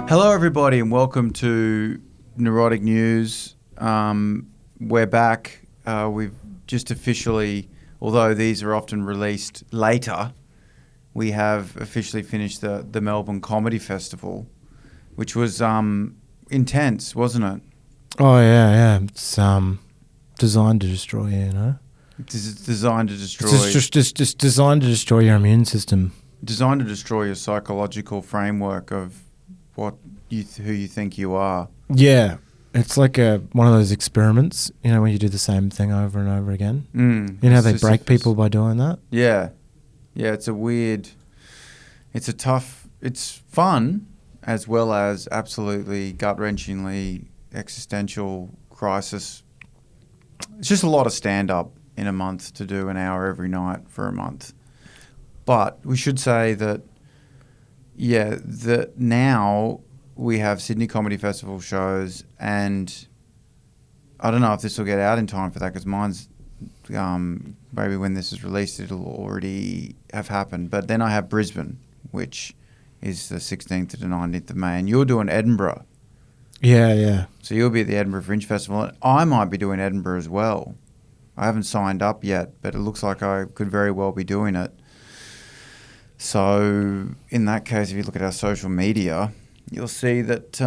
Hello, everybody, and welcome to Neurotic News. We're back. We've just officially, although these are often released later, we have officially finished the Melbourne Comedy Festival, which was intense, wasn't it? Oh, yeah. It's designed to destroy you, you know? It's designed to destroy... It's just designed to destroy your immune system. Designed to destroy your psychological framework of who you think you are. Yeah. It's like one of those experiments, you know, when you do the same thing over and over again. You know how they break people by doing that? Yeah. Yeah, it's a weird... It's fun, as well as absolutely gut-wrenchingly existential crisis. It's just a lot of stand-up in a month to do an hour every night for a month. But we should say that, now we have Sydney Comedy Festival shows, and I don't know if this will get out in time for that, because mine's, maybe when this is released, it'll already have happened. But then I have Brisbane, which is the 16th to the 19th of May, and you're doing Edinburgh. Yeah. So you'll be at the Edinburgh Fringe Festival, and I might be doing Edinburgh as well. I haven't signed up yet, but it looks like I could very well be doing it. So in that case, if you look at our social media, you'll see that,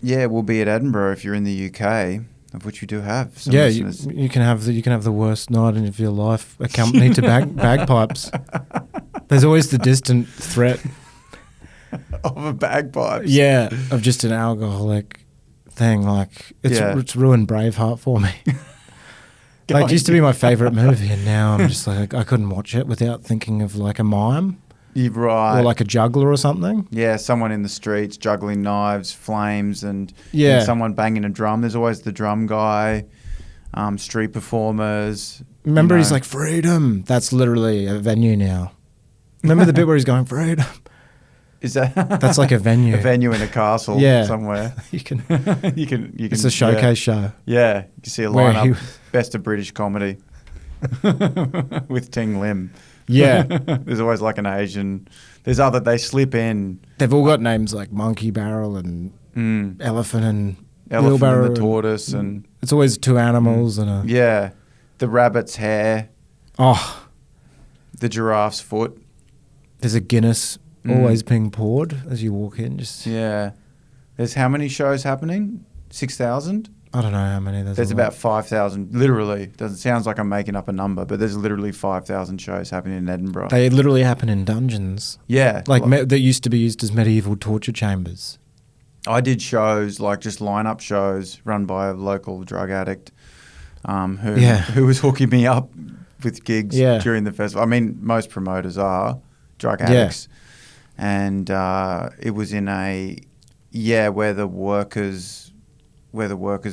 we'll be at Edinburgh if you're in the UK, of which we do have some listeners. You can have the worst night of your life accompanied to bagpipes. There's always the distant threat of a bagpipes. Yeah, of just an alcoholic thing. Like it's ruined Braveheart for me. Like, it used to be my favourite movie, and now I'm just like, I couldn't watch it without thinking of like a mime. You're right. Or like a juggler or something. Yeah, someone in the streets juggling knives, flames, and someone banging a drum. There's always the drum guy, street performers. Remember, he's like, freedom. That's literally a venue now. Remember the bit where he's going, freedom? Is that? That's like a venue. A venue in a castle somewhere. You can. It's a showcase show. Yeah, you can see a lineup. Best of British comedy with Ting Lim. Yeah. There's always like an Asian. They slip in. They've all got names like Monkey Barrel and Elephant and Wheelbarrow and the Tortoise. And it's always two animals and a... Yeah. The rabbit's hair. Oh. The giraffe's foot. There's a Guinness always being poured as you walk in. Yeah. There's how many shows happening? 6,000? I don't know how many. There's about 5,000. Literally. Sounds like I'm making up a number, but there's literally 5,000 shows happening in Edinburgh. They literally happen in dungeons. Yeah. That used to be used as medieval torture chambers. I did shows, like just line-up shows run by a local drug addict who was hooking me up with gigs during the festival. I mean, most promoters are drug addicts. And it was in where the workers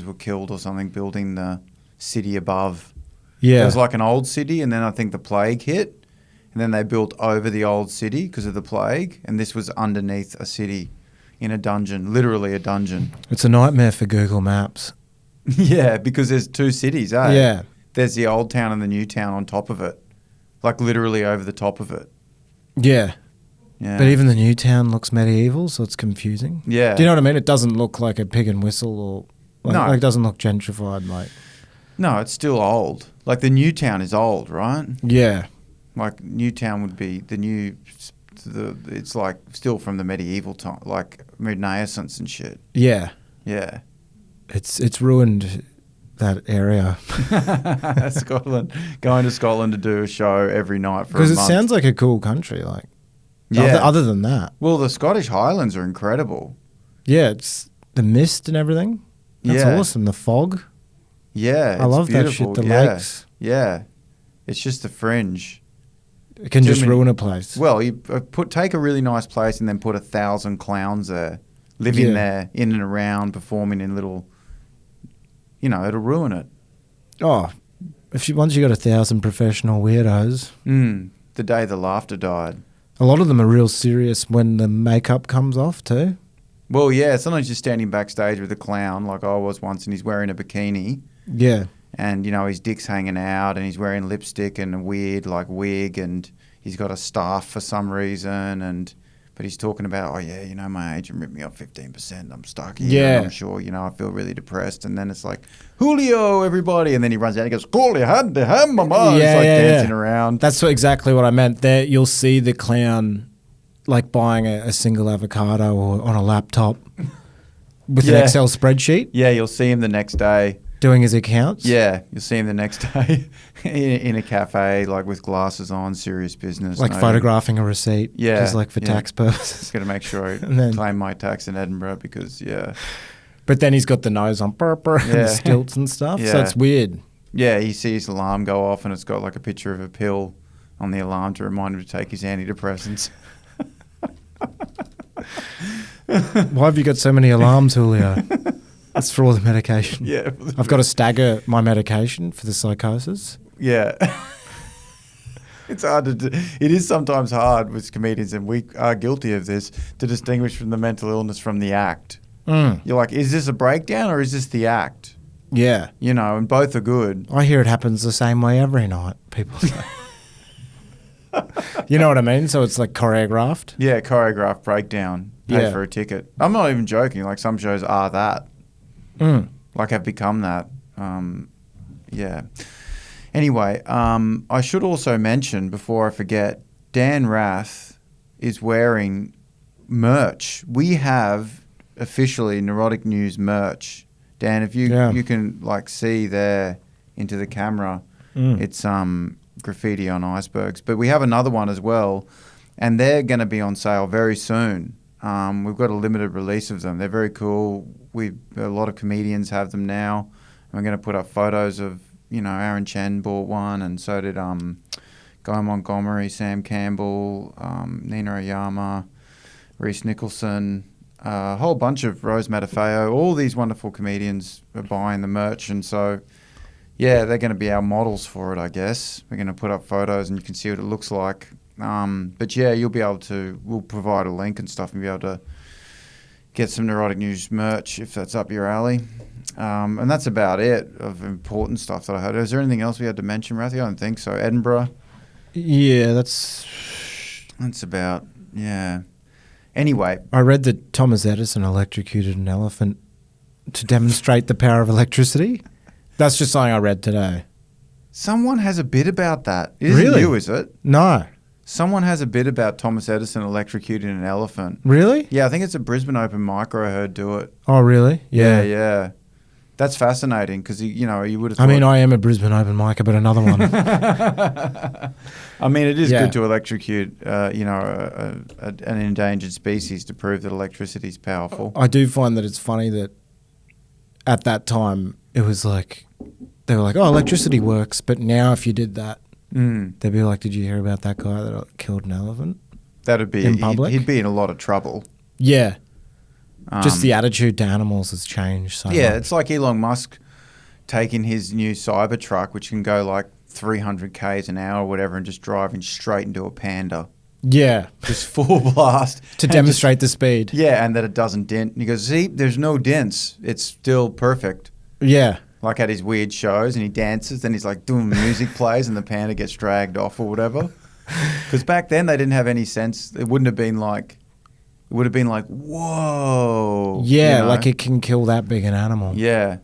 were killed or something, building the city above. Yeah. It was like an old city, and then I think the plague hit, and then they built over the old city because of the plague, and this was underneath a city in a dungeon, literally a dungeon. It's a nightmare for Google Maps. Yeah, because there's two cities, eh? Yeah. There's the old town and the new town on top of it, like literally over the top of it. Yeah. Yeah. But even the new town looks medieval, so it's confusing. Yeah. Do you know what I mean? It doesn't look like a pig and whistle or... No. It doesn't look gentrified, like... No, it's still old. Like, the new town is old, right? Yeah. Like, new town would be it's like still from the medieval time, like Renaissance and shit. Yeah. Yeah. It's ruined that area. Scotland. Going to Scotland to do a show every night for a month. Because it sounds like a cool country, like... Yeah. Other than that. Well, the Scottish Highlands are incredible. Yeah, it's the mist and everything. That's awesome. The fog. Yeah, I love beautiful. that shit. The lakes. Yeah. It's just the fringe. It can just ruin a place. Well, you take a really nice place and then put 1,000 clowns there, living there, in and around, performing in little... it'll ruin it. Oh, once you got 1,000 professional weirdos... The day the laughter died. A lot of them are real serious when the makeup comes off too. Well, yeah, sometimes you're standing backstage with a clown like I was once, and he's wearing a bikini. Yeah. And, his dick's hanging out, and he's wearing lipstick and a weird, wig, and he's got a staff for some reason, But he's talking about, my agent ripped me off 15%. I'm stuck here. Yeah. I'm sure, I feel really depressed. And then it's like, Julio, everybody. And then he runs out and he goes, Julio, had the hammer. He's dancing around. That's exactly what I meant. There, you'll see the clown like buying a single avocado or on a laptop with an Excel spreadsheet. Yeah, you'll see him the next day. Doing his accounts? Yeah, you'll see him the next day in a cafe, like with glasses on, serious business. Like photographing a receipt. Yeah. Just like for tax purposes. Just got to make sure I claim my tax in Edinburgh because, But then he's got the nose on and the stilts and stuff, so it's weird. Yeah, he sees the alarm go off and it's got like a picture of a pill on the alarm to remind him to take his antidepressants. Why have you got so many alarms, Julio? That's for all the medication. Yeah. I've got to stagger my medication for the psychosis. Yeah. It's hard to do. It is sometimes hard with comedians, and we are guilty of this, to distinguish from the mental illness from the act. You're like, is this a breakdown or is this the act? Yeah. And both are good. I hear it happens the same way every night, people say. You know what I mean? So it's like choreographed. Yeah, choreographed breakdown. Pay for a ticket. I'm not even joking. Like some shows are that. Like have become that. Yeah. Anyway, I should also mention before I forget, Dan Rath is wearing merch. We have officially Neurotic News merch. Dan, if you can like see there into the camera, it's graffiti on icebergs. But we have another one as well, and they're going to be on sale very soon. We've got a limited release of them. They're very cool. A lot of comedians have them now. We're going to put up photos of, Aaron Chen bought one, and so did Guy Montgomery, Sam Campbell, Nina Oyama, Reese Nicholson, a whole bunch of Rose Matafeo. All these wonderful comedians are buying the merch, and so, they're going to be our models for it, I guess. We're going to put up photos, and you can see what it looks like. But you'll be able to, we'll provide a link and stuff and be able to get some Neurotic News merch if that's up your alley. And that's about it of important stuff that I heard. Is there anything else we had to mention, Rathy? I don't think so. Edinburgh? Yeah, that's about, Anyway. I read that Thomas Edison electrocuted an elephant to demonstrate the power of electricity. That's just something I read today. Someone has a bit about that. It isn't you, is it? No. Someone has a bit about Thomas Edison electrocuting an elephant. Really? Yeah, I think it's a Brisbane open mic I heard do it. Oh, really? Yeah. That's fascinating because, you would have thought... I mean, I am a Brisbane open micer, but another one. I mean, it is good to electrocute, an endangered species to prove that electricity is powerful. I do find that it's funny that at that time, it was like... They were like, oh, electricity works, but now if you did that, they'd be like, did you hear about that guy that killed an elephant? That'd be... in public? He'd be in a lot of trouble. Yeah. Just the attitude to animals has changed so much. It's like Elon Musk taking his new Cybertruck, which can go like 300 k's an hour or whatever, and just driving straight into a panda. Yeah. Just full blast. To demonstrate the speed. Yeah, and that it doesn't dent. And he goes, see, there's no dents. It's still perfect. Yeah. Like at his weird shows, and he dances, then he's like doing music plays, and the panda gets dragged off or whatever. Because back then they didn't have any sense. It wouldn't have been like, whoa. Yeah, like it can kill that big an animal. Yeah,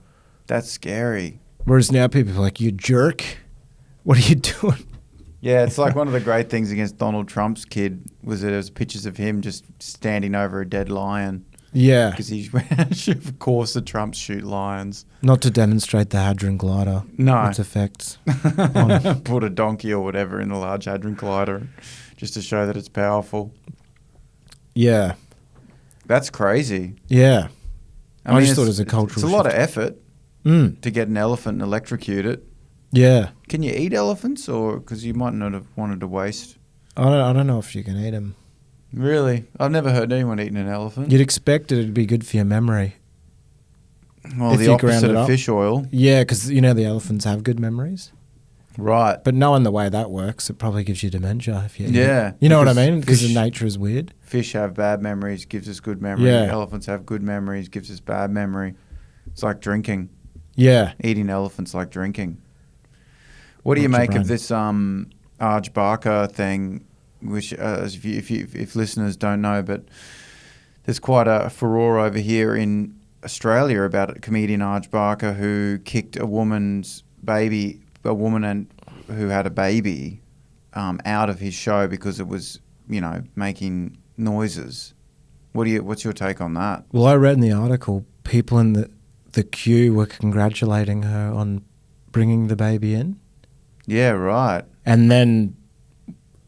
that's scary. Whereas now people are like, you jerk, what are you doing? Yeah, it's like one of the great things against Donald Trump's kid was that there was pictures of him just standing over a dead lion. Yeah. Because of course the Trumps shoot lions. Not to demonstrate the Hadron Glider. No. Its effects. Put a donkey or whatever in the Large Hadron Collider just to show that it's powerful. Yeah. That's crazy. Yeah. I mean, just thought it was a cultural It's a lot of effort to get an elephant and electrocute it. Yeah. Can you eat elephants or because you might not have wanted to waste? I don't know if you can eat them. Really? I've never heard anyone eating an elephant. You'd expect it to be good for your memory. Well, the opposite of fish oil. Yeah, because the elephants have good memories. Right. But knowing the way that works, it probably gives you dementia if you eat it. Yeah. You know what I mean? Because the nature is weird. Fish have bad memories, gives us good memory. Yeah. Elephants have good memories, gives us bad memory. It's like drinking. Yeah. Eating elephants like drinking. What do you make of this Arj Barker thing which if listeners don't know, but there's quite a furore over here in Australia about comedian Arj Barker who kicked a woman who had a baby out of his show because it was, making noises. What's your take on that? Well, I read in the article people in the queue were congratulating her on bringing the baby in. Yeah, right. And then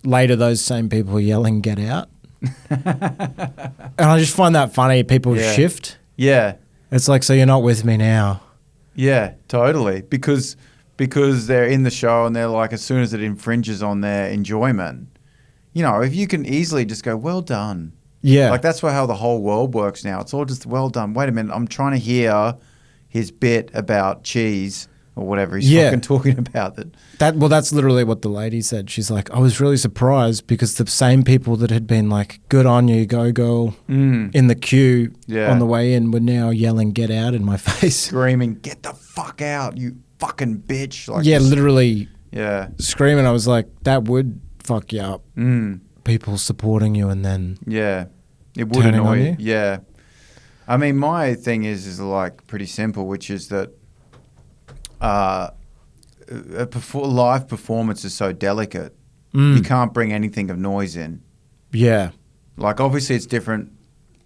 later those same people were yelling, "Get out." And I just find that funny. People shift. Yeah. It's like, so you're not with me now. Yeah, totally. Because they're in the show and they're like, as soon as it infringes on their enjoyment, if you can easily just go, well done. Yeah. Like that's how the whole world works now. It's all just well done. Wait a minute, I'm trying to hear his bit about cheese or whatever he's fucking talking about. That's literally what the lady said. She's like, I was really surprised because the same people that had been like, good on you, go girl, in the queue on the way in were now yelling, get out in my face. Screaming, get the fuck out, you fucking bitch. Like literally screaming. I was like, that would fuck you up. People supporting you and then it would annoy you. Yeah. I mean, my thing is like pretty simple, which is that live performance is so delicate. You can't bring anything of noise in. Yeah. Like obviously it's different.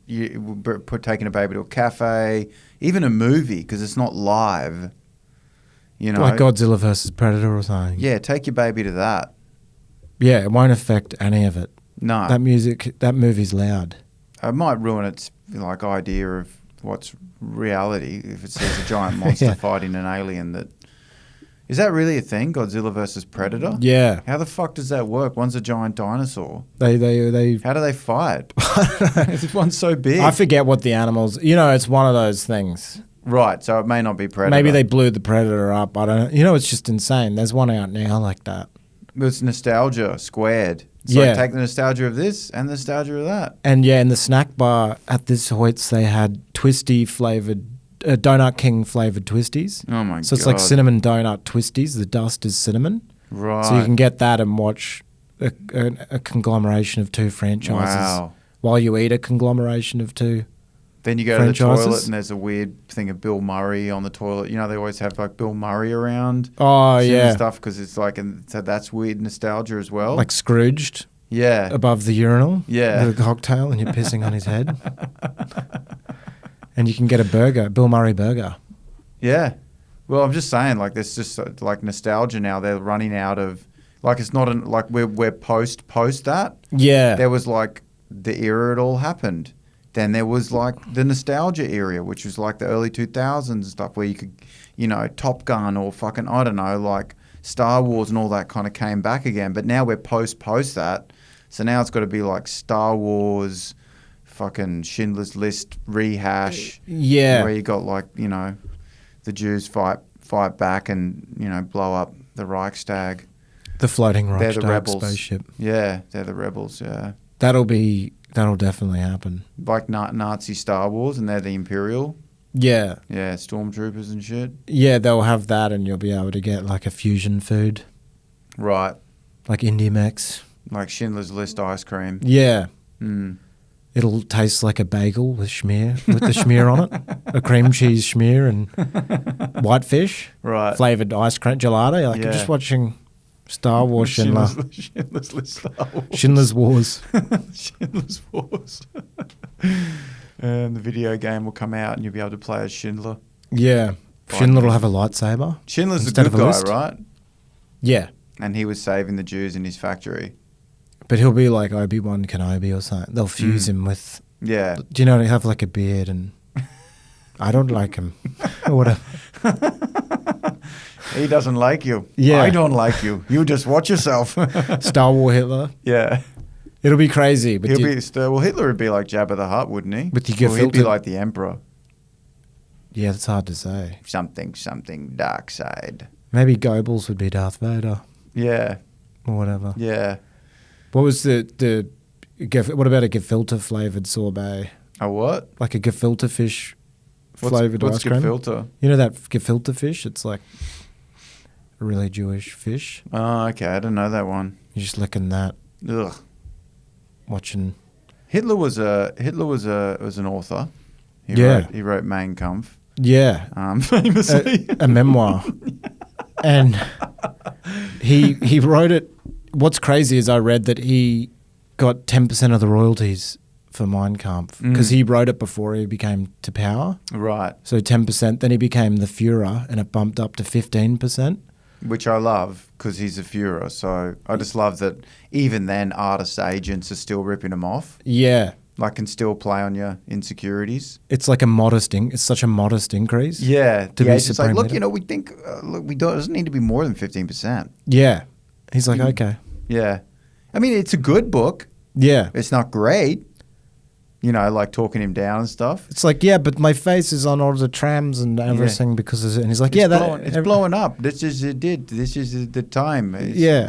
Taking a baby to a cafe, even a movie, because it's not live. Like Godzilla versus Predator or something. Yeah, take your baby to that. Yeah, it won't affect any of it. No. That movie's loud. It might ruin its idea of what's reality if it sees a giant monster fighting an alien. Is that really a thing, Godzilla versus Predator? Yeah. How the fuck does that work? One's a giant dinosaur. They How do they fight? If one's so big. I forget what the animals... it's one of those things. Right, so it may not be Predator. Maybe they blew the Predator up. I don't know. It's just insane. There's one out now like that. It's nostalgia squared. It's like take the nostalgia of this and the nostalgia of that. And in the snack bar at this Hoyt's, they had twisty flavoured, Donut King flavoured twisties. Oh my God. So it's like cinnamon donut twisties. The dust is cinnamon. Right. So you can get that and watch a conglomeration of two franchises while you eat a conglomeration of two. Then you go to the toilet and there's a weird thing of Bill Murray on the toilet. They always have like Bill Murray around. Oh, yeah. Stuff because it's like, and so that's weird nostalgia as well. Like Scrooged. Yeah. Above the urinal. Yeah. With a cocktail and you're pissing on his head. And you can get a burger, Bill Murray burger. Yeah. Well, I'm just saying, like, there's just like nostalgia now. They're running out of, like, it's not like we're post that. Yeah. There was like the era it all happened. Then there was like the nostalgia era, which was like the early 2000s and stuff where you could, Top Gun or fucking, I don't know, like Star Wars and all that kind of came back again. But now we're post that. So now it's got to be like Star Wars, fucking Schindler's List rehash. Yeah. Where you got like, the Jews fight back and, blow up the Reichstag. The floating Reichstag they're the rebels. Spaceship. Yeah, they're the rebels, yeah. That'll definitely happen. Like Nazi Star Wars, and they're the Imperial. Yeah. Yeah, stormtroopers and shit. Yeah, they'll have that, and you'll be able to get like a fusion food. Right. Like Indie-Mex. Like Schindler's List ice cream. Yeah. It'll taste like a bagel with the schmear on it. A cream cheese schmear and white fish. Right. Flavoured ice cream gelato. Like you're just watching Star Wars Schindler. Schindler's List Star Wars. Schindler's Wars. Schindler's Wars. And the video game will come out and you'll be able to play as Schindler. Yeah. Schindler will have a lightsaber. Schindler's a good guy, right? Yeah. And he was saving the Jews in his factory. But he'll be like Obi-Wan Kenobi or something. They'll fuse him with... Yeah. Do you know, he'll have like a beard and... I don't like him. Or whatever. He doesn't like you. Yeah. I don't like you. You just watch yourself. Star Wars Hitler. Yeah. It'll be crazy. But Hitler would be like Jabba the Hutt, wouldn't he? But he'd be like the Emperor. Yeah, that's hard to say. Something dark side. Maybe Goebbels would be Darth Vader. Yeah. Or whatever. Yeah. What was what about a gefilte flavoured sorbet? A what? Like a gefilte fish flavoured ice cream. What's gefilte? You know that gefilte fish? It's like a really Jewish fish. Oh, okay. I didn't know that one. You're just licking that. Ugh. watching. Hitler was an author. He wrote Mein Kampf. Yeah, famously a memoir, and he wrote it. What's crazy is I read that he got 10% of the royalties for Mein Kampf because he wrote it before he became to power. Right. So 10%. Then he became the Führer, and it bumped up to 15%. Which I love because he's a Führer. So I just love that even then artist agents are still ripping him off. Yeah. Like can still play on your insecurities. It's like it's such a modest increase. Yeah. To be it's like, look, leader. we think, it doesn't need to be more than 15%. Yeah. He's like, okay. Yeah. I mean, it's a good book. Yeah. It's not great. Like talking him down and stuff. It's like, yeah, but my face is on all the trams and everything because of it. And he's like, it's blowing up. This is the time. Yeah.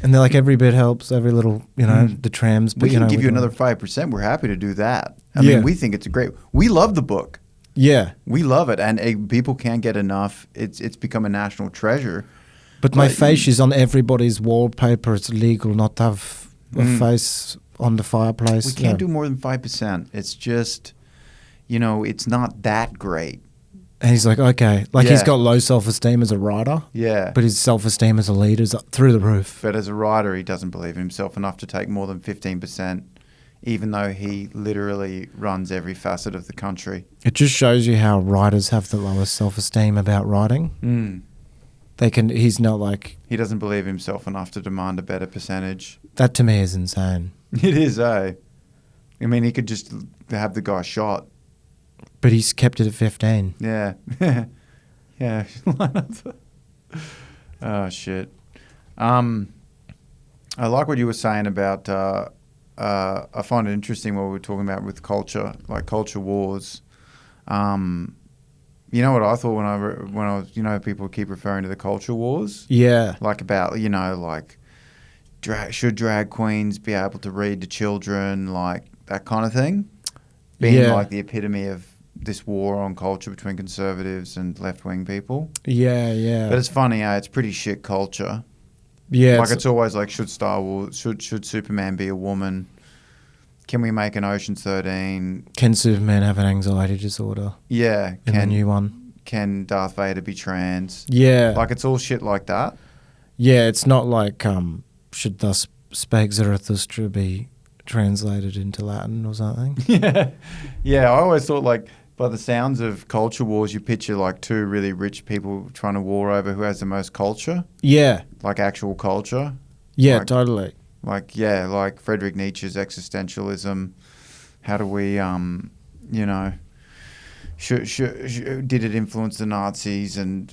And they're like, every bit helps, every little, the trams. But, we can give you another 5%. We're happy to do that. I mean, we think it's we love the book. Yeah. We love it. And people can't get enough. It's become a national treasure. But my face is on everybody's wallpaper. It's illegal not to have a face on the fireplace. We can't do more than 5%. It's just, it's not that great. And he's like, okay. He's got low self-esteem as a writer. Yeah. But his self-esteem as a leader is through the roof. But as a writer, he doesn't believe in himself enough to take more than 15%, even though he literally runs every facet of the country. It just shows you how writers have the lowest self-esteem about writing. He's not like... He doesn't believe himself enough to demand a better percentage. That to me is insane. It is, eh? I mean, he could just have the guy shot. But he's kept it at 15. Yeah. Yeah. Oh, shit. I like what you were saying about... I find it interesting what we were talking about with culture, like culture wars. You know what I thought when I was, people keep referring to the culture wars? Yeah. Like about, should drag queens be able to read to children, like that kind of thing? Being like the epitome of this war on culture between conservatives and left-wing people. Yeah, yeah. But it's funny, it's pretty shit culture. Yeah. Like it's always like, should Star Wars, should Superman be a woman? Can we make an Ocean's 13? Can Superman have an anxiety disorder? Yeah. In the new one. Can Darth Vader be trans? Yeah. Like it's all shit like that. Yeah, it's not like should thus spake Zarathustra be translated into Latin or something? Yeah. Yeah, I always thought like by the sounds of culture wars, you picture like two really rich people trying to war over who has the most culture. Yeah. Like actual culture. Yeah, totally. Like Friedrich Nietzsche's existentialism. How do we, did it influence the Nazis and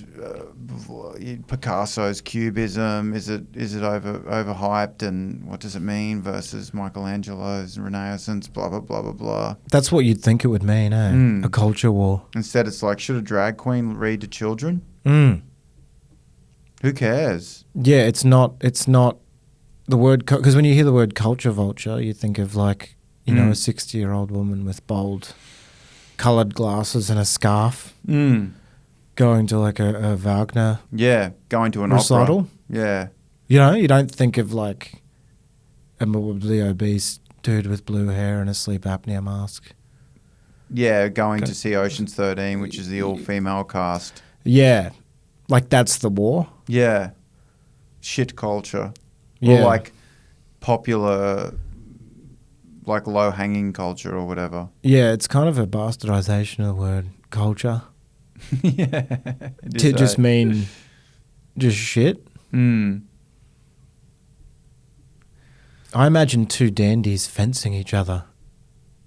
Picasso's cubism? Is it overhyped, and what does it mean versus Michelangelo's Renaissance? Blah blah blah blah blah. That's what you'd think it would mean, eh? A culture war. Instead, it's like, should a drag queen read to children? Who cares? Yeah, it's not the word, because when you hear the word culture vulture, you think of like, a 60-year-old woman with bold coloured glasses and a scarf going to like a Wagner going to an recital. Opera. Yeah. You don't think of like a morbidly obese dude with blue hair and a sleep apnea mask. Yeah, going to see Ocean's 13, which is the all-female cast. Yeah. Like that's the war. Yeah. Shit culture. Yeah. Or like popular, like low-hanging culture or whatever. Yeah, it's kind of a bastardization of the word culture. Yeah. To just mean just shit. I imagine two dandies fencing each other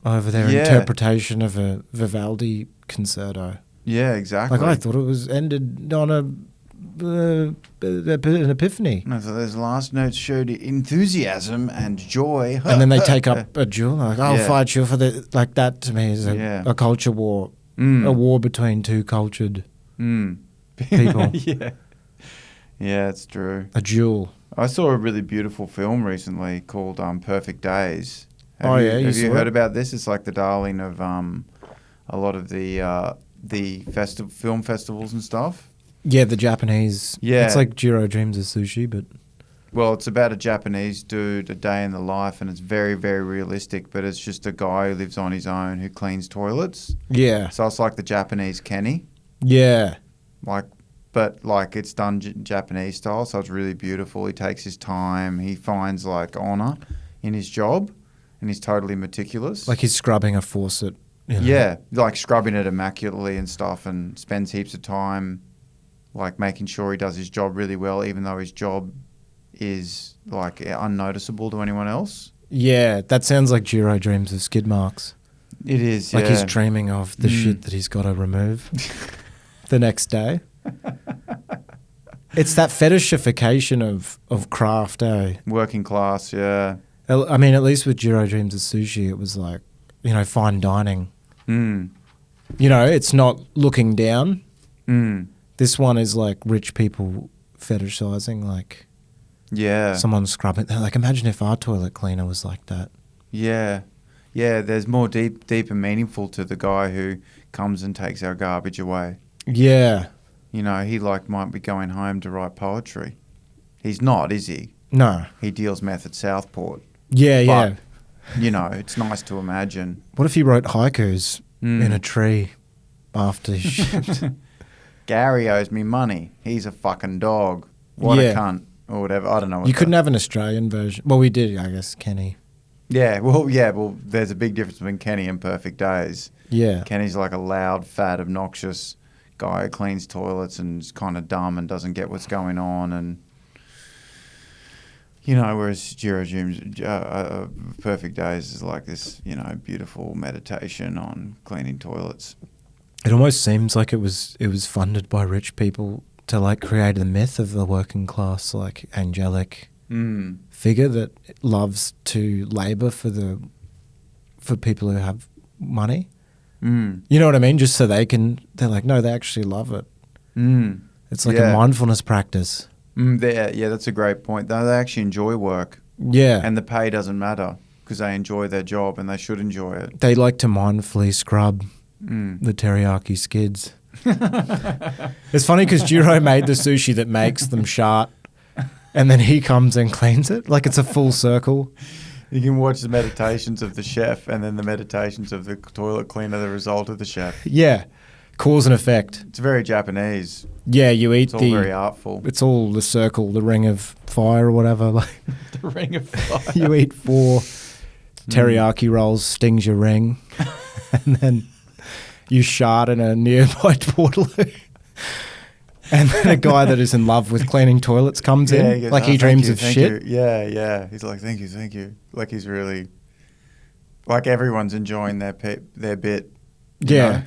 over their interpretation of a Vivaldi concerto. Yeah, exactly. Like I thought it was ended on an epiphany. No, so those last notes showed enthusiasm and joy. And then they take up a duel. Like, I'll fight you for the... Like that to me is a culture war. A war between two cultured people. Yeah, it's true. A duel. I saw a really beautiful film recently called Perfect Days. Have you heard about this? It's like the darling of a lot of the film festivals and stuff. Yeah, the Japanese. Yeah. It's like Jiro Dreams of Sushi, but... Well, it's about a Japanese dude, a day in the life, and it's very, very realistic, but it's just a guy who lives on his own who cleans toilets. Yeah. So it's like the Japanese Kenny. Yeah. But it's done Japanese style, so it's really beautiful. He takes his time. He finds, honour in his job, and he's totally meticulous. Like he's scrubbing a faucet. Yeah, scrubbing it immaculately and stuff, and spends heaps of time, making sure he does his job really well, even though his job is, unnoticeable to anyone else. Yeah, that sounds like Jiro dreams of skid marks. It is, Like he's dreaming of the shit that he's got to remove the next day. It's that fetishification of craft, eh? Working class, yeah. I mean, at least with Jiro Dreams of Sushi, it was fine dining. Mm. It's not looking down. Mm. This one is rich people fetishizing, yeah, someone scrubbing. Imagine if our toilet cleaner was like that. Yeah. Yeah, there's more deep and meaningful to the guy who comes and takes our garbage away. Yeah. He might be going home to write poetry. He's not, is he? No. He deals meth at Southport. Yeah, But, it's nice to imagine. What if he wrote haikus in a tree after his shift? Gary owes me money. He's a fucking dog. What a cunt. Or whatever. I don't know. You couldn't have an Australian version. Well, we did, I guess, Kenny. Yeah, well, there's a big difference between Kenny and Perfect Days. Yeah. Kenny's like a loud, fat, obnoxious guy who cleans toilets and is kind of dumb and doesn't get what's going on. And, whereas Jiro Dreams, Perfect Days is like this, beautiful meditation on cleaning toilets. It almost seems like it was funded by rich people to create the myth of the working class, angelic figure that loves to labour for people who have money. Mm. You know what I mean? Just so they're no, they actually love it. Mm. It's a mindfulness practice. Yeah, that's a great point. They actually enjoy work. Yeah. And the pay doesn't matter because they enjoy their job and they should enjoy it. They like to mindfully scrub the teriyaki skids. It's funny because Jiro made the sushi that makes them shart and then he comes and cleans it. It's a full circle. You can watch the meditations of the chef and then the meditations of the toilet cleaner, the result of the chef. Yeah. Cause and effect. It's very Japanese. Yeah, you eat it's all very artful. It's all the circle, the ring of fire or whatever. The ring of fire. You eat 4 teriyaki rolls, stings your ring, and then you shard in a nearby portaloo. And then a guy that is in love with cleaning toilets comes in. He goes, he dreams of shit. You. Yeah. He's like, thank you. He's really... everyone's enjoying their bit. Yeah.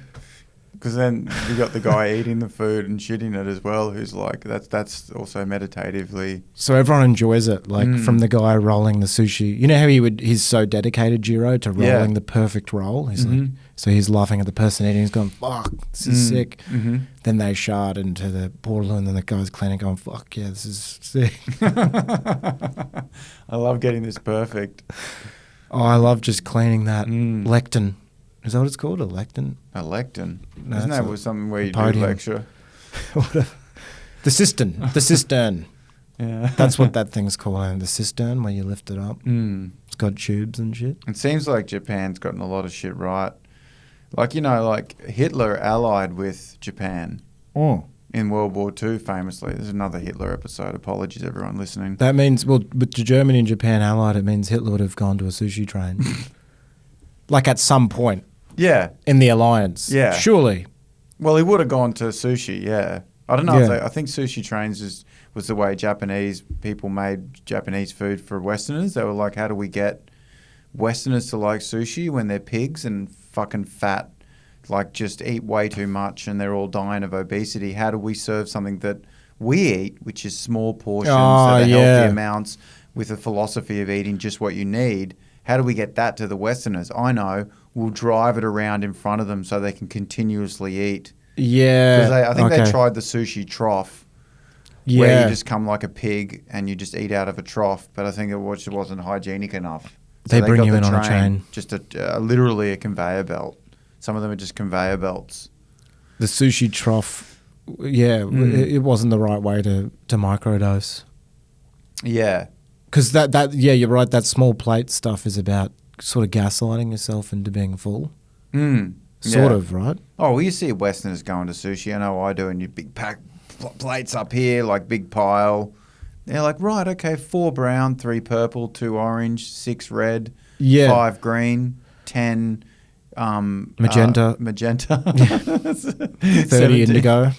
Because then you got the guy eating the food and shitting it as well, who's that's also meditatively... So everyone enjoys it, from the guy rolling the sushi. You know how he's so dedicated, Jiro, to rolling the perfect roll? He's so he's laughing at the person eating, he's going, fuck, this is sick. Mm-hmm. Then they shard into the portal and then the guy's cleaning going, fuck, yeah, this is sick. I love getting this perfect. Oh, I love just cleaning that lectin. Is that what it's called? A lectin? A lectin? No, isn't that something where you podium. do lecture? The cistern. The cistern. Yeah. That's what that thing's called, the cistern, where you lift it up. It's got tubes and shit. It seems like Japan's gotten a lot of shit right. Hitler allied with Japan in World War II famously. There's another Hitler episode. Apologies, everyone listening. That means, but Germany and Japan allied, it means Hitler would have gone to a sushi train. At some point. Yeah. In the alliance. Yeah. Surely. Well, he would have gone to sushi, yeah. I don't know. I think Sushi Trains was the way Japanese people made Japanese food for Westerners. They were like, how do we get Westerners to like sushi when they're pigs and fucking fat, just eat way too much and they're all dying of obesity? How do we serve something that we eat, which is small portions at healthy amounts with a philosophy of eating just what you need? How do we get that to the Westerners? I know. We'll drive it around in front of them so they can continuously eat. Yeah. Because I think they tried the sushi trough where you just come like a pig and you just eat out of a trough. But I think it wasn't hygienic enough. So they bring you in on a train. Just literally a conveyor belt. Some of them are just conveyor belts. The sushi trough, it wasn't the right way to microdose. Yeah. Because you're right, that small plate stuff is about sort of gaslighting yourself into being full. Sort of, right? Oh, well, you see Westerners going to sushi. I know I do, and you big pack plates up here, like big pile. They're like, right, okay, 4 brown, 3 purple, 2 orange, 6 red, 5 green, 10 magenta, 30 indigo,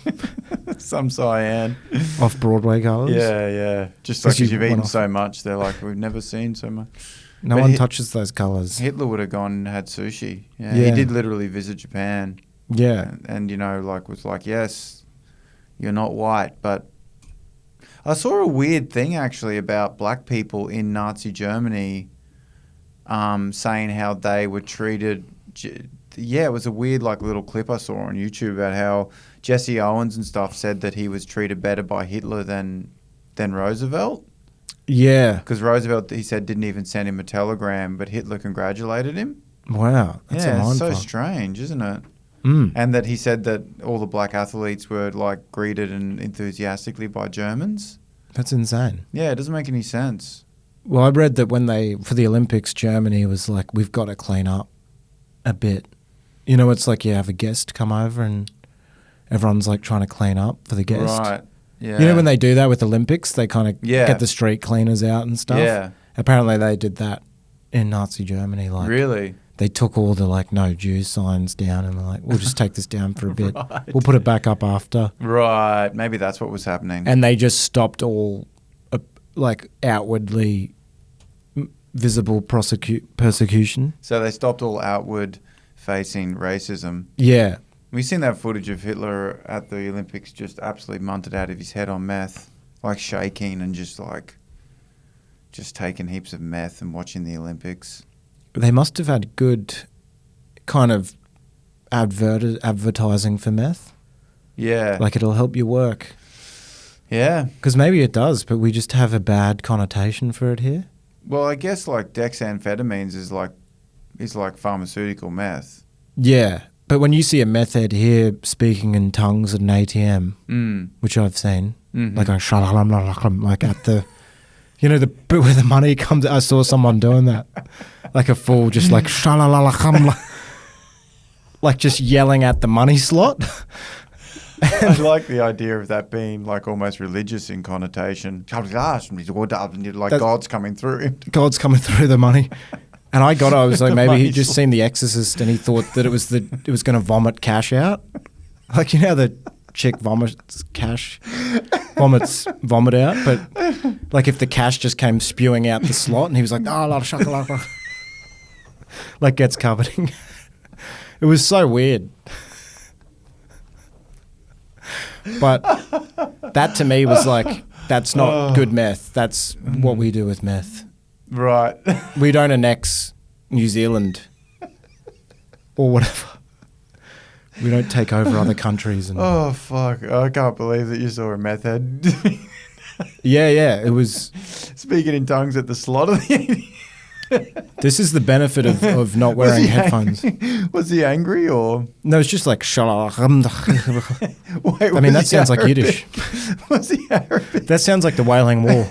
some cyan, off Broadway colours. Yeah. Just like because you've eaten so much, they're like, we've never seen so much. No one touches those colours. Hitler would have gone and had sushi. Yeah, he did literally visit Japan. Yeah, and was like, yes, you're not white, but I saw a weird thing actually about black people in Nazi Germany, saying how they were treated. Yeah, it was a weird like little clip I saw on YouTube about how Jesse Owens and stuff said that he was treated better by Hitler than Roosevelt. Yeah. Because Roosevelt, he said, didn't even send him a telegram, but Hitler congratulated him. Wow. That's it's so strange, isn't it? And that he said that all the black athletes were like greeted and enthusiastically by Germans. That's insane. Yeah, it doesn't make any sense. Well, I read that for the Olympics, Germany was like, we've got to clean up a bit. You know, it's like you have a guest come over and everyone's like trying to clean up for the guest. Right. Yeah. You know when they do that with Olympics, they kind of get the street cleaners out and stuff. Yeah. Apparently they did that in Nazi Germany. Like, really? They took all the like no Jew signs down and they're like, we'll just take this down for a bit. Right. We'll put it back up after. Right. Maybe that's what was happening. And they just stopped all like outwardly visible persecution. So they stopped all outward facing racism. Yeah. We've seen that footage of Hitler at the Olympics just absolutely munted out of his head on meth, like shaking and just taking heaps of meth and watching the Olympics. They must have had good kind of advertising for meth. Yeah. Like it'll help your work. Yeah. Because maybe it does, but we just have a bad connotation for it here. Well, I guess like dexamphetamines is like pharmaceutical meth. Yeah. But when you see a meth head here speaking in tongues at an ATM, which I've seen, like at the, you know, the bit where the money comes, I saw someone doing that, like a fool, just like, like just yelling at the money slot. I like the idea of that being like almost religious in connotation. Like God's coming through. God's coming through the money. And I was like, maybe he'd just seen The Exorcist and he thought that it was going to vomit cash out. Like, you know how the chick vomits vomit out, but like if the cash just came spewing out the slot and he was like, oh, a lot of chocolate, like gets covered in. It was so weird. But that to me was like, that's not good meth. That's what we do with meth. Right. We don't annex New Zealand or whatever. We don't take over other countries. And oh, fuck. I can't believe that you saw a meth head. Yeah. It was... Speaking in tongues at the slot of the... This is the benefit of not wearing headphones. Was he angry or? No, it's just like Wait, I mean, that sounds like Yiddish. Was he Arabic? That sounds like the Wailing Wall.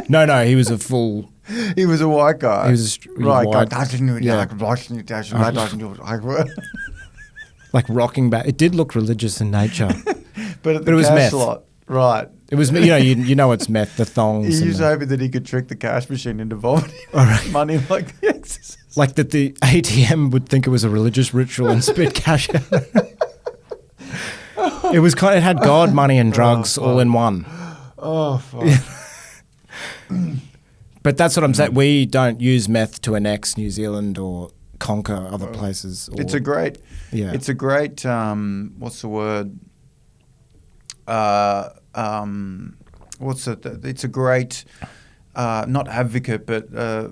No, he was a full... He was a white guy. He was right. White. Like rocking back. It did look religious in nature. But it was meth. Slot. Right. It was, you know it's meth, the thongs. He was hoping that he could trick the cash machine into vomiting money like the Exorcist. Like that the ATM would think it was a religious ritual and spit cash out. It had God, money and drugs all in one. Oh, fuck. But that's what I'm saying. We don't use meth to annex New Zealand or conquer other places. It's a great, what's the word? It's a great, not advocate, but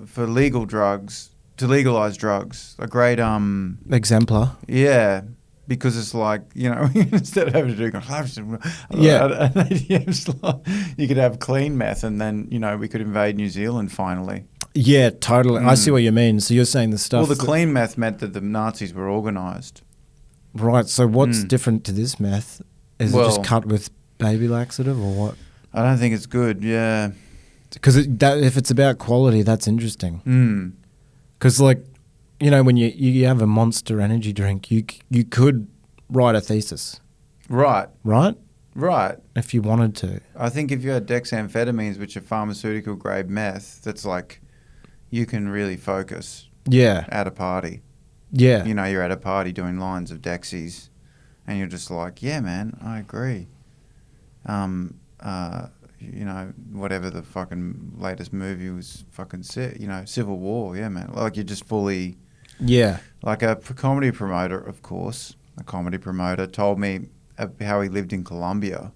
for legal drugs, to legalize drugs. A great exemplar. Yeah, because it's like, instead of having to do an ATM slot, you could have clean meth, and then we could invade New Zealand finally. Yeah, totally. I see what you mean. So you're saying the stuff. Well, the clean meth meant that the Nazis were organised. Right. So what's different to this meth? Is it just cut with baby laxative or what? I don't think it's good. Yeah. Because if it's about quality, that's interesting. Because like, you know, when you have a Monster energy drink, you could write a thesis. Right. Right? Right. If you wanted to. I think if you had dexamphetamines, which are pharmaceutical grade meth, that's like, you can really focus. Yeah. At a party. Yeah. You know, you're at a party doing lines of Dexies and you're just like, yeah, man, I agree. You know, whatever the fucking latest movie was fucking Civil War, yeah, man. Like you're just fully... Yeah. Like a comedy promoter, of course, told me how he lived in Colombia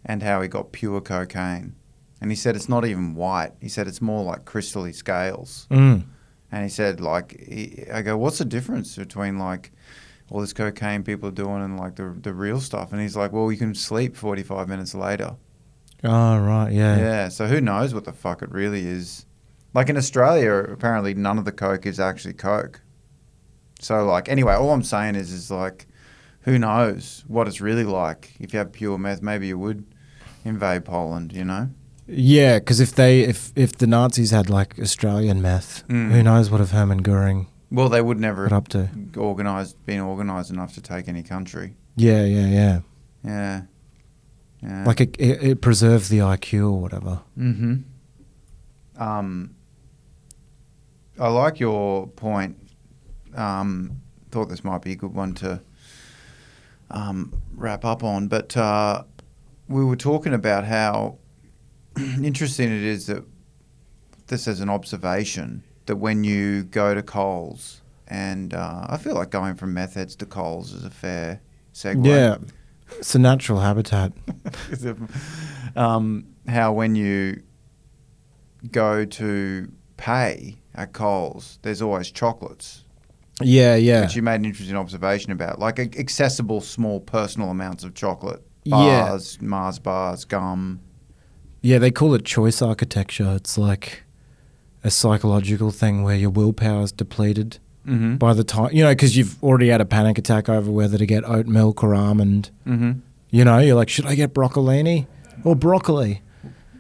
and how he got pure cocaine. And he said it's not even white. He said it's more like crystally scales. And he said, like, I go, what's the difference between, like, all this cocaine people are doing and, like, the real stuff? And he's like, well, you can sleep 45 minutes later. Oh, right, yeah. Yeah, so who knows what the fuck it really is. Like, in Australia, apparently none of the coke is actually coke. So, like, anyway, all I'm saying is like, who knows what it's really like. If you have pure meth, maybe you would invade Poland, you know? Yeah, because if the Nazis had like Australian meth, who knows what if Hermann Goering? Well, they would never got up to been organised enough to take any country. Yeah. Yeah. Like it preserves the IQ or whatever. I like your point. Thought this might be a good one to wrap up on, but we were talking about how interesting it is that this is an observation that when you go to Coles, and I feel like going from meth heads to Coles is a fair segue. Yeah, it's a natural habitat. How when you go to pay at Coles, there's always chocolates. Yeah. Which you made an interesting observation about, like accessible small personal amounts of chocolate. Bars, Mars bars, gum. Yeah, they call it choice architecture. It's like a psychological thing where your willpower's depleted by the time, you know, because you've already had a panic attack over whether to get oat milk or almond. You know, you're like, should I get broccolini or broccoli?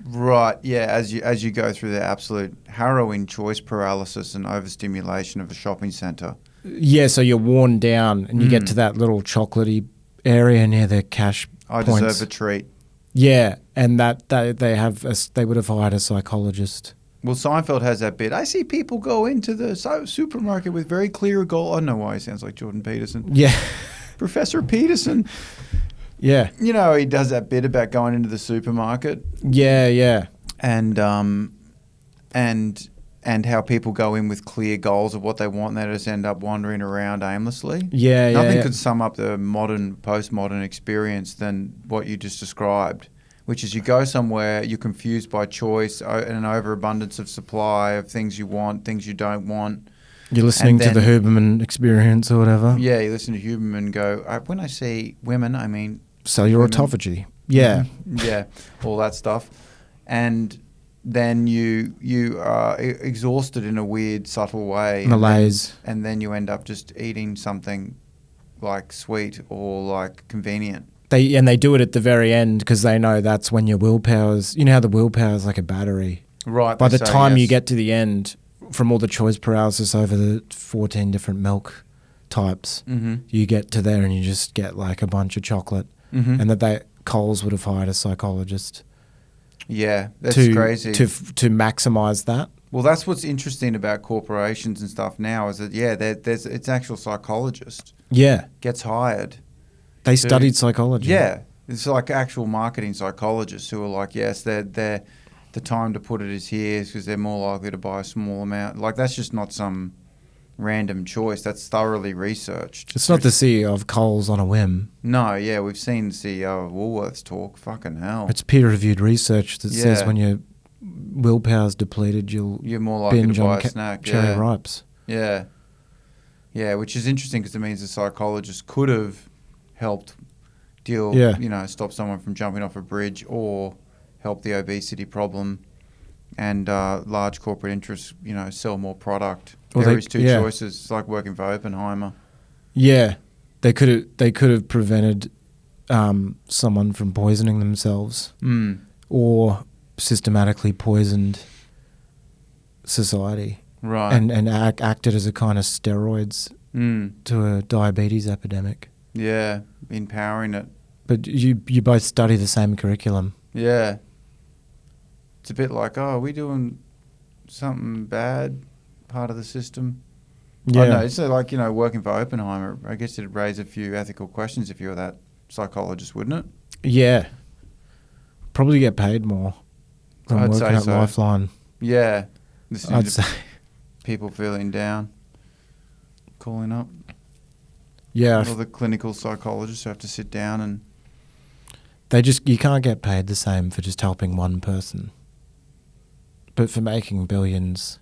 Right, yeah, as you go through the absolute harrowing choice paralysis and overstimulation of a shopping centre. Yeah, so you're worn down and you get to that little chocolatey area near the cash points. I deserve a treat. Yeah, and that they would have hired a psychologist. Well, Seinfeld has that bit. I see people go into the supermarket with very clear goal. I don't know why he sounds like Jordan Peterson. Yeah. Professor Peterson. Yeah. You know, he does that bit about going into the supermarket. Yeah. And how people go in with clear goals of what they want and they just end up wandering around aimlessly. Yeah. Nothing could sum up the postmodern experience than what you just described, which is you go somewhere, you're confused by choice and an overabundance of supply of things you want, things you don't want. You're listening to the Huberman experience or whatever. Yeah, you listen to Huberman and go, when I say women, I mean... cellular autophagy. Yeah. Yeah, all that stuff. And then you are exhausted in a weird, subtle way. Malaise. And then you end up just eating something like sweet or like convenient. They do it at the very end because they know that's when your willpower's... You know how the willpower's like a battery? Right. By the time you get to the end, from all the choice paralysis over the 14 different milk types, you get to there and you just get like a bunch of chocolate. And that Coles would have hired a psychologist. Yeah, that's crazy. To maximise that. Well, that's what's interesting about corporations and stuff now is that, it's actual psychologist. Yeah. Gets hired. They studied psychology. Yeah. It's like actual marketing psychologists who are like, yes, they're the time to put it is here because they're more likely to buy a small amount. Like, that's just not some random choice. That's thoroughly researched. It's not the CEO of Coles on a whim. No, yeah, we've seen the CEO of Woolworths talk. Fucking hell. It's peer-reviewed research that says when your willpower's depleted, you're more likely binge to buy on a snack. Cherry ripes. Yeah. Yeah, which is interesting because it means the psychologist could have helped stop someone from jumping off a bridge or help the obesity problem and large corporate interests, sell more product. There is two choices. It's like working for Oppenheimer. Yeah. They could have prevented someone from poisoning themselves or systematically poisoned society. Right. And acted as a kind of steroids to a diabetes epidemic. Yeah, empowering it. But you both study the same curriculum. Yeah. It's a bit like, oh, are we doing something bad, part of the system? Yeah. Oh, no, it's like, working for Oppenheimer, I guess it'd raise a few ethical questions if you were that psychologist, wouldn't it? Yeah. Probably get paid more than I'd working say at so. Lifeline. Yeah. I'd say. People feeling down, calling up. Yeah. All the clinical psychologists who have to sit down and... You can't get paid the same for just helping one person. But for making billions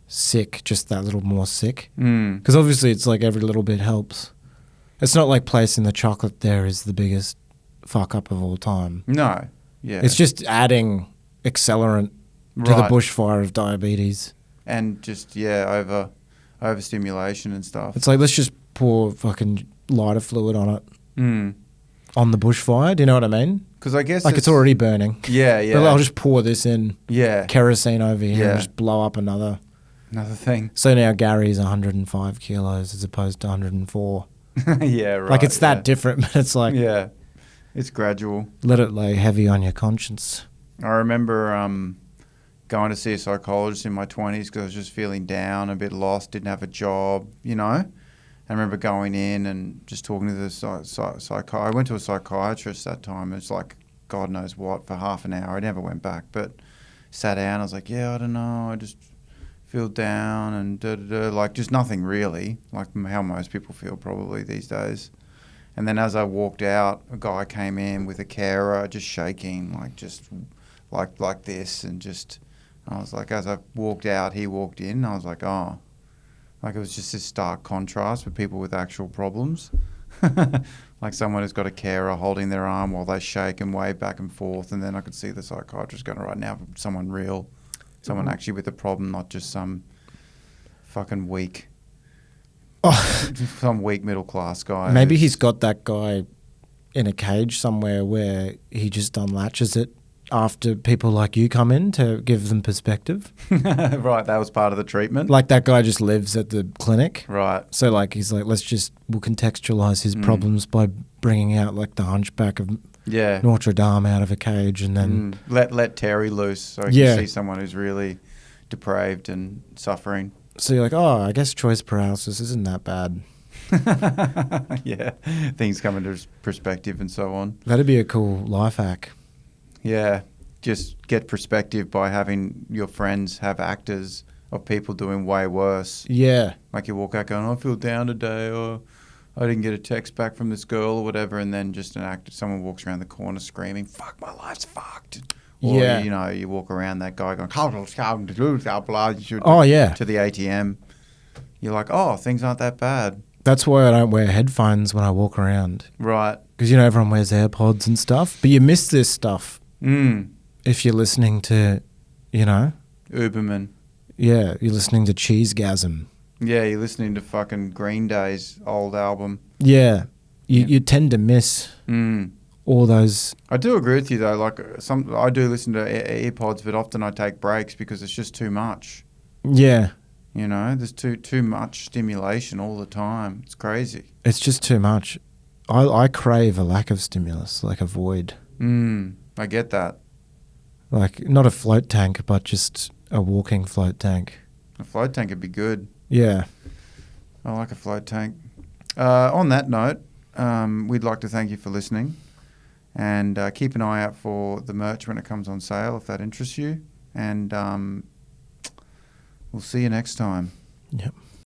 sick, just that little more sick. Because obviously it's like every little bit helps. It's not like placing the chocolate there is the biggest fuck up of all time. No. Yeah. It's just adding accelerant to the bushfire of diabetes. And just, overstimulation and stuff. It's like, let's just pour fucking lighter fluid on it. On the bushfire, do you know what I mean? Because I guess it's already burning. Yeah, yeah. But I'll just pour this in. Yeah. Kerosene over here and just blow up another thing. So now Gary's 105 kilos as opposed to 104. Yeah, right. Like it's that different, but it's like... Yeah, it's gradual. Let it lay heavy on your conscience. I remember going to see a psychologist in my 20s because I was just feeling down, a bit lost, didn't have a job, I remember going in and just talking to the I went to a psychiatrist that time. It's like God knows what for half an hour. I never went back, but sat down. I was like, I don't know. I just feel down and like just nothing really, like how most people feel probably these days. And then as I walked out, a guy came in with a carer, just shaking, like just like this, and just I was like, as I walked out, he walked in. I was like, oh. Like it was just this stark contrast with people with actual problems. Like someone who's got a carer holding their arm while they shake and wave back and forth. And then I could see the psychiatrist going, right now, someone real, someone actually with a problem, not just some fucking weak, some weak middle class guy. Maybe he's got that guy in a cage somewhere where he just unlatches it after people like you come in to give them perspective. Right, that was part of the treatment. Like that guy just lives at the clinic. Right. So like he's like, we'll contextualize his problems by bringing out like the hunchback of Notre Dame out of a cage and then... Let Terry loose so you can see someone who's really depraved and suffering. So you're like, oh, I guess choice paralysis isn't that bad. Yeah, things come into perspective and so on. That'd be a cool life hack. Yeah, just get perspective by having your friends have actors of people doing way worse. Yeah. Like you walk out going, I feel down today, or I didn't get a text back from this girl or whatever, and then just an actor, someone walks around the corner screaming, fuck, my life's fucked. Or, you walk around that guy going, oh, yeah, to the ATM. You're like, oh, things aren't that bad. That's why I don't wear headphones when I walk around. Right. Because, everyone wears AirPods and stuff, but you miss this stuff. If you're listening to, Uberman. Yeah, you're listening to Cheesegasm. Yeah, you're listening to fucking Green Day's old album. Yeah. You tend to miss all those. I do agree with you, though. Like, I do listen to AirPods, but often I take breaks because it's just too much. Yeah. There's too much stimulation all the time. It's crazy. It's just too much. I crave a lack of stimulus, like a void. I get that. Like, not a float tank, but just a walking float tank. A float tank would be good. Yeah. I like a float tank. On that note, we'd like to thank you for listening. And keep an eye out for the merch when it comes on sale, if that interests you. And we'll see you next time. Yep.